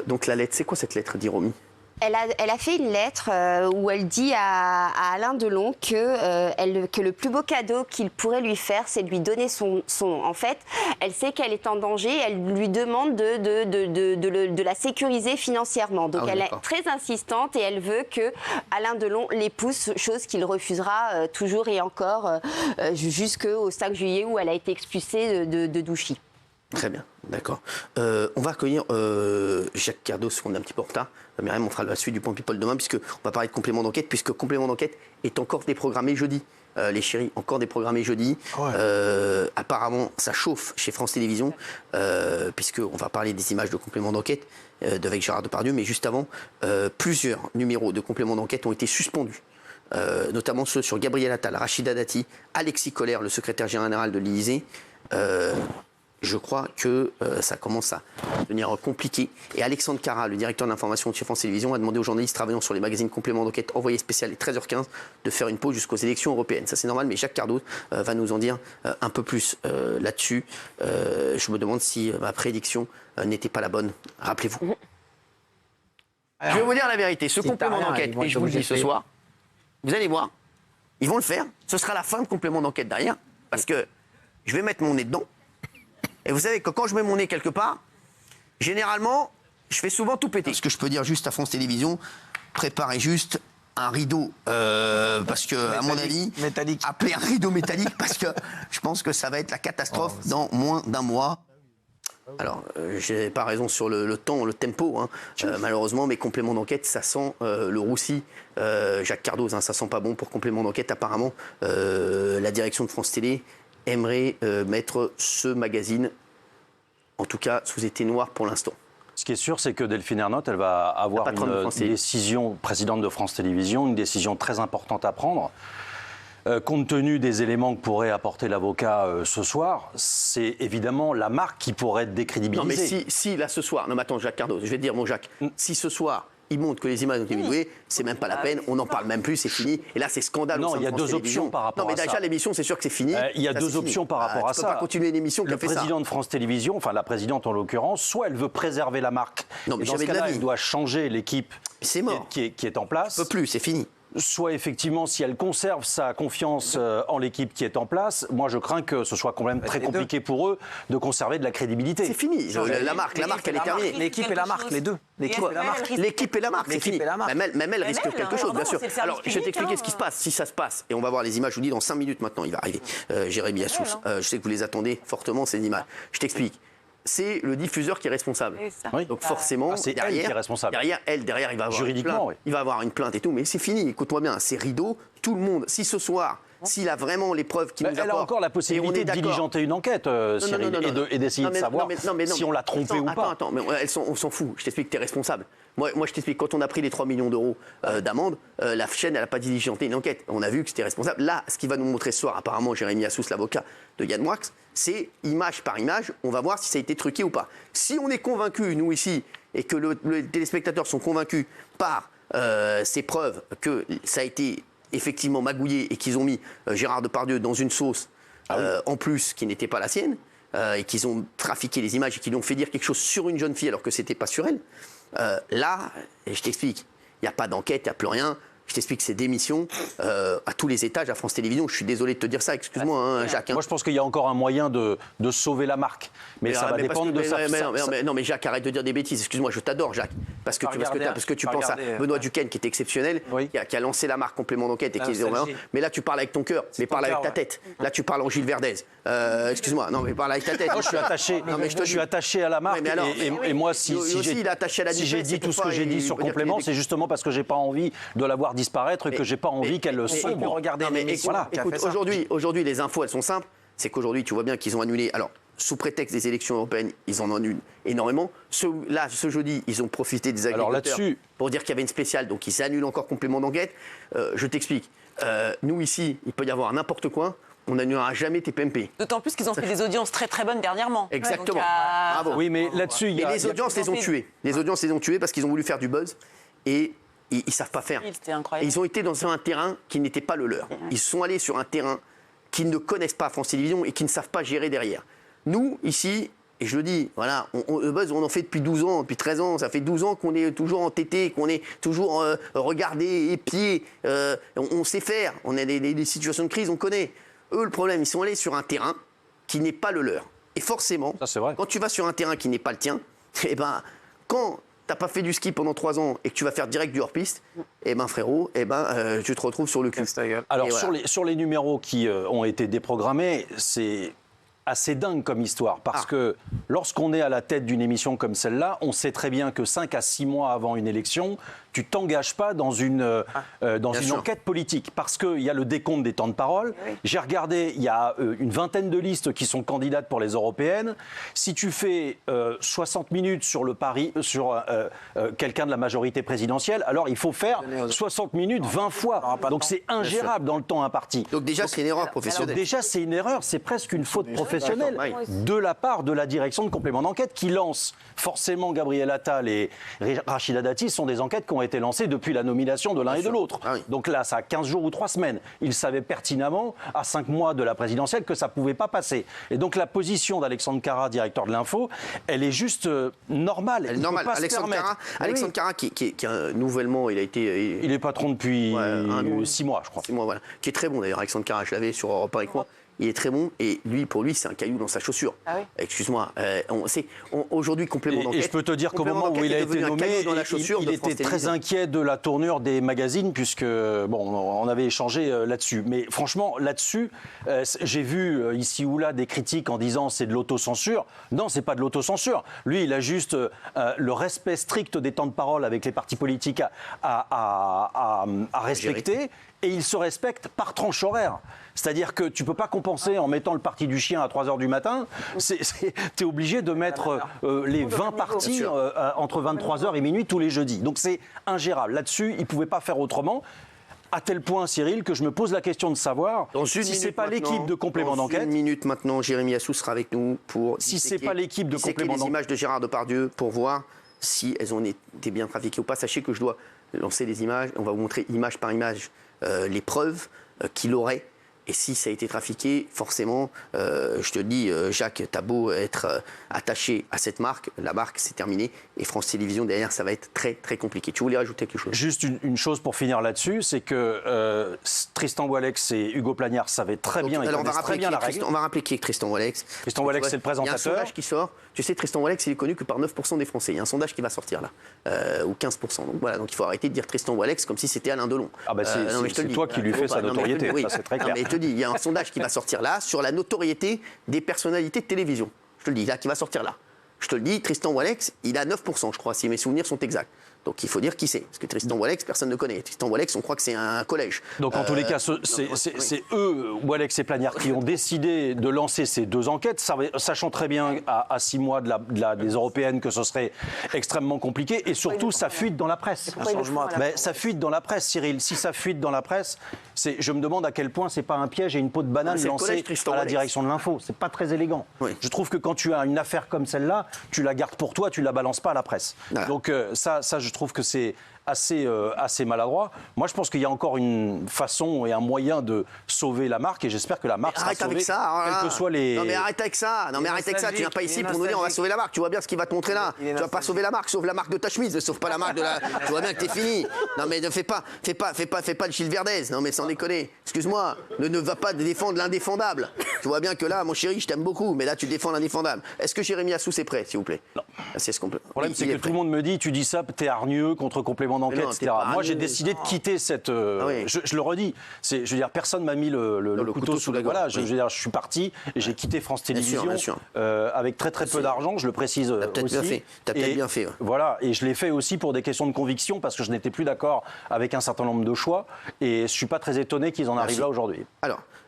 Donc la lettre, c'est quoi cette lettre, dit Romy? Elle a fait une lettre où elle dit à Alain Delon que le plus beau cadeau qu'il pourrait lui faire, c'est de lui donner son... En fait, elle sait qu'elle est en danger, elle lui demande de la sécuriser financièrement. Donc elle est très insistante et elle veut que Alain Delon l'épouse, chose qu'il refusera toujours et encore jusqu'au 5 juillet où elle a été expulsée de Douchy. Très bien, d'accord. On va accueillir Jacques Cardos, on est un petit peu en retard. Myriam, on fera la suite du point people demain, puisqu'on va parler de complément d'enquête, puisque complément d'enquête est encore déprogrammé jeudi. Les chéris, encore déprogrammé jeudi. Ouais. Apparemment, ça chauffe chez France Télévisions, puisqu'on va parler des images de complément d'enquête avec Gérard Depardieu, mais juste avant, plusieurs numéros de complément d'enquête ont été suspendus. Notamment ceux sur Gabriel Attal, Rachida Dati, Alexis Collère, le secrétaire général de l'Élysée. Je crois que ça commence à devenir compliqué. Et Alexandre Cara, le directeur de l'information de chez France Télévisions, a demandé aux journalistes travaillant sur les magazines compléments d'enquête envoyés spécial et 13h15 de faire une pause jusqu'aux élections européennes. Ça, c'est normal, mais Jacques Cardos va nous en dire un peu plus là-dessus. Je me demande si ma prédiction n'était pas la bonne. Rappelez-vous. Je vais vous dire la vérité. Ce complément d'enquête, et je vous le dis ce soir, vous allez voir, ils vont le faire. Ce sera la fin de complément d'enquête derrière, parce que je vais mettre mon nez dedans. Et vous savez que quand je mets mon nez quelque part, généralement, je fais souvent tout péter. Ce que je peux dire juste à France Télévisions, préparez juste un rideau, parce que, métallique, à mon avis, appelez un rideau métallique, parce que je pense que ça va être la catastrophe dans moins d'un mois. Alors, j'ai pas raison sur le temps, le tempo, hein. Malheureusement, mes compléments d'enquête, ça sent le roussi. Jacques Cardos, hein, ça sent pas bon pour complément d'enquête. Apparemment, la direction de France Télé aimerait mettre ce magazine, en tout cas, sous été noir pour l'instant. Ce qui est sûr, c'est que Delphine Ernotte, elle va avoir une décision, présidente de France Télévisions, une décision très importante à prendre. Compte tenu des éléments que pourrait apporter l'avocat ce soir, c'est évidemment la marque qui pourrait être décrédibilisée. Non, mais si là, ce soir, non, mais attends, Jacques Cardos, je vais te dire, mon Jacques, si ce soir, il montre que les images ont été vidéées, c'est même pas la peine, on n'en parle même plus, c'est fini. Et là, c'est scandale. Non, il y a deux options par rapport à ça. Non, mais déjà, l'émission, c'est sûr que c'est fini. Il y a deux options par rapport à ça. Tu peux pas continuer une émission qui a fait ça. Le président de France Télévisions, enfin la présidente en l'occurrence, soit elle veut préserver la marque, non, mais dans ce cas-là, elle doit changer l'équipe qui est en place. Je peux plus, c'est fini. Soit effectivement, si elle conserve sa confiance en l'équipe qui est en place, moi je crains que ce soit quand même très compliqué pour eux de conserver de la crédibilité. C'est fini. La marque, elle est terminée. L'équipe et la marque, les deux. L'équipe et la marque, c'est fini. Même elle risque quelque chose, bien sûr. Alors, je vais t'expliquer ce qui se passe, si ça se passe. Et on va voir les images, je vous dis, dans 5 minutes maintenant, il va arriver. Jérémy Assous, je sais que vous les attendez fortement, ces images. Je t'explique. C'est le diffuseur qui est responsable. Oui. Donc forcément, c'est elle qui est responsable. Derrière, il va avoir juridiquement, une plainte. Il va avoir une plainte et tout, mais c'est fini. Écoute-moi bien, c'est rideau. Tout le monde, si ce soir, s'il a vraiment les preuves qui nous apportent... Elle a encore la possibilité de diligenter une enquête, Cyril, et d'essayer de savoir si on l'a trompée ou pas. Attends, mais on s'en fout. Je t'explique que tu es responsable. Moi, je t'explique, quand on a pris les 3 millions d'euros d'amende, la chaîne, elle n'a pas diligenté une enquête. On a vu que c'était responsable. Là, ce qu'il va nous montrer ce soir, apparemment, Jérémy Assous, l'avocat de Yann Moix, c'est image par image, on va voir si ça a été truqué ou pas. Si on est convaincu, nous ici, et que les téléspectateurs sont convaincus par ces preuves que ça a été effectivement magouillé et qu'ils ont mis Gérard Depardieu dans une sauce en plus qui n'était pas la sienne, et qu'ils ont trafiqué les images et qu'ils lui ont fait dire quelque chose sur une jeune fille alors que c'était pas sur elle, là, et je t'explique, il n'y a pas d'enquête, il n'y a plus rien. Je t'explique, c'est démission à tous les étages à France Télévisions. Je suis désolé de te dire ça, excuse-moi, hein, Jacques. Hein. Moi, je pense qu'il y a encore un moyen de sauver la marque. Mais ça va dépendre de ça. Non, mais Jacques, arrête de dire des bêtises. Excuse-moi, je t'adore, Jacques. Parce que tu penses à Benoît Duquesne, qui est exceptionnel, qui a lancé la marque complément d'enquête. Mais là, tu parles avec ton cœur, mais parle avec ta tête. Là, tu parles en Gilles Verdez. Excuse-moi, non, mais parle avec ta tête. Moi, je suis attaché à la marque. Et moi, si j'ai dit tout ce que j'ai dit sur complément, c'est justement parce que j'ai pas envie de la voir disparaître et que j'ai pas envie qu'elle le sombre. Écoute, aujourd'hui, les infos, elles sont simples. C'est qu'aujourd'hui, tu vois bien qu'ils ont annulé. Alors, sous prétexte des élections européennes, ils en annulent énormément. Ce jeudi, ils ont profité des agriculteurs pour dire qu'il y avait une spéciale. Donc, ils annulent encore complément d'enquête. Je t'explique. Nous, ici, il peut y avoir n'importe quoi. On n'annulera jamais TPMP. D'autant plus qu'ils ont fait des audiences très très bonnes dernièrement. Exactement. Bravo. Oui, mais là-dessus, il y a... les audiences les ont tués. Les audiences les ont tués parce qu'ils ont voulu faire du buzz. Et ils ne savent pas faire. Et ils ont été dans un terrain qui n'était pas le leur. Ils sont allés sur un terrain qu'ils ne connaissent pas France Télévisions et qui ne savent pas gérer derrière. Nous, ici, et je le dis, voilà, le buzz, on en fait depuis 12 ans, depuis 13 ans. Ça fait 12 ans qu'on est toujours entêté, qu'on est toujours regardé, épié. On sait faire. On a des situations de crise, on connaît. Eux, le problème, ils sont allés sur un terrain qui n'est pas le leur. Et forcément, ça, c'est vrai. Quand tu vas sur un terrain qui n'est pas le tien, eh ben, quand t'as pas fait du ski pendant 3 ans et que tu vas faire direct du hors-piste, eh ben frérot, tu te retrouves sur le cul. Alors, voilà. sur les numéros qui ont été déprogrammés, c'est assez dingue comme histoire, parce que lorsqu'on est à la tête d'une émission comme celle-là, on sait très bien que 5 à 6 mois avant une élection, tu t'engages pas dans une enquête politique, parce qu'il y a le décompte des temps de parole. Oui. J'ai regardé, il y a une vingtaine de listes qui sont candidates pour les européennes. Si tu fais 60 minutes sur le pari, sur quelqu'un de la majorité présidentielle, alors il faut faire 60 minutes 20 fois. Donc c'est ingérable dans le temps imparti. Donc déjà, c'est une erreur professionnelle. Alors déjà, c'est une erreur, c'est presque une faute professionnelle de la part de la direction de complément d'enquête qui lance. Forcément, Gabriel Attal et Rachida Dati sont des enquêtes qui ont été lancées depuis la nomination de l'un et de l'autre. Donc là, ça a 15 jours ou 3 semaines. Ils savaient pertinemment, à 5 mois de la présidentielle, que ça ne pouvait pas passer. Et donc la position d'Alexandre Carra, directeur de l'Info, elle est juste normale. Elle est normale. Alexandre Carra, qui nouvellement, il a été... Il est patron depuis 6 mois, je crois. 6 mois, voilà. Qui est très bon d'ailleurs, Alexandre Carra. Je l'avais sur Europe 1 avec moi. Il est très bon et pour lui, c'est un caillou dans sa chaussure. Ah oui. Excuse-moi, aujourd'hui, complément d'enquête. Et je peux te dire qu'au moment où il a été nommé, il était très inquiet de la tournure des magazines, puisque, on avait échangé là-dessus. Mais franchement, là-dessus, j'ai vu ici ou là des critiques en disant c'est de l'autocensure. Non, c'est pas de l'autocensure. Lui, il a juste le respect strict des temps de parole avec les partis politiques à respecter. Et il se respecte par tranche horaire. C'est-à-dire que tu ne peux pas compenser en mettant le parti du chien à 3h du matin. Tu es obligé de mettre les 20 parties entre 23h et minuit tous les jeudis. Donc c'est ingérable. Là-dessus, il ne pouvait pas faire autrement. À tel point, Cyril, que je me pose la question de savoir si ce n'est pas l'équipe de complément d'enquête. Dans une minute maintenant, Jérémy Assou sera avec nous pour si ce n'est pas l'équipe de complément d'enquête. Les images de Gérard Depardieu pour voir si elles ont été bien trafiquées ou pas. Sachez que je dois lancer des images. On va vous montrer image par image les preuves qu'il aurait. Et si ça a été trafiqué, forcément, je te dis, Jacques, t'as beau être attaché à cette marque, la marque, c'est terminé. Et France Télévisions, derrière, ça va être très, très compliqué. Tu voulais rajouter quelque chose ? Juste une chose pour finir là-dessus, c'est que Tristan Walex et Hugo Plagnard savaient très bien, on va rappeler qui est Tristan Walex. Tristan Walex, c'est le présentateur. Il y a un sondage qui sort. Tu sais, Tristan Walex, il est connu que par 9% des Français. Il y a un sondage qui va sortir là, ou 15%. Donc voilà, donc il faut arrêter de dire Tristan Walex comme si c'était Alain Delon. Ah bah c'est toi qui lui fais sa notoriété, ça c'est très clair. Mais je te dis, il y a un sondage qui va sortir là sur la notoriété des personnalités de télévision. Je te le dis, là, qui va sortir là. Je te le dis, Tristan Walex, il a 9%, je crois, si mes souvenirs sont exacts. Donc il faut dire qui c'est. Parce que Tristan Walex, personne ne connaît. Tristan Walex, on croit que c'est un collège. Donc en tous les cas, c'est eux, Walex et Plagnard, qui ont décidé de lancer ces 2 enquêtes, sachant très bien à 6 mois des européennes que ce serait extrêmement compliqué. Et surtout, ça fuite dans la presse. Mais ça fuite dans la presse, Cyril. Si ça fuite dans la presse, je me demande à quel point c'est pas un piège et une peau de banane lancée à la direction de l'info. C'est pas très élégant. Oui. Je trouve que quand tu as une affaire comme celle-là, tu la gardes pour toi, tu la balances pas à la presse. Voilà. Donc ça, je trouve que c'est assez maladroit. Moi, je pense qu'il y a encore une façon et un moyen de sauver la marque, et j'espère que la marque sera sauvée. Avec ça, quels que soient les... Non mais arrête avec ça. Non mais arrête avec ça. Tu viens pas ici pour nous dire on va sauver la marque. Tu vois bien ce qu'il va te montrer là. Tu vas pas sauver la marque, sauve la marque de ta chemise, ne sauve pas la marque de la. Tu vois bien que t'es fini. Non mais ne fais pas le Gilles Verdez. Non mais sans déconner. Excuse-moi. Ne va pas défendre l'indéfendable. Tu vois bien que là, mon chéri, je t'aime beaucoup, mais là tu défends l'indéfendable. Est-ce que Jérémy Assou est prêt, s'il vous plaît? Non. C'est ce qu'on peut. Le problème, c'est que tout le monde me dit, tu dis ça, t'es hargneux contre complément d'enquête, etc. Moi, j'ai décidé de quitter cette. Je le redis. Je veux dire, personne m'a mis le couteau sous la gorge. Voilà, je veux dire, je suis parti et j'ai quitté France Télévisions avec très peu d'argent. Je le précise aussi. T'as peut-être bien fait. Voilà, et je l'ai fait aussi pour des questions de conviction parce que je n'étais plus d'accord avec un certain nombre de choix. Et je suis pas très étonné qu'ils en arrivent là aujourd'hui. Alors,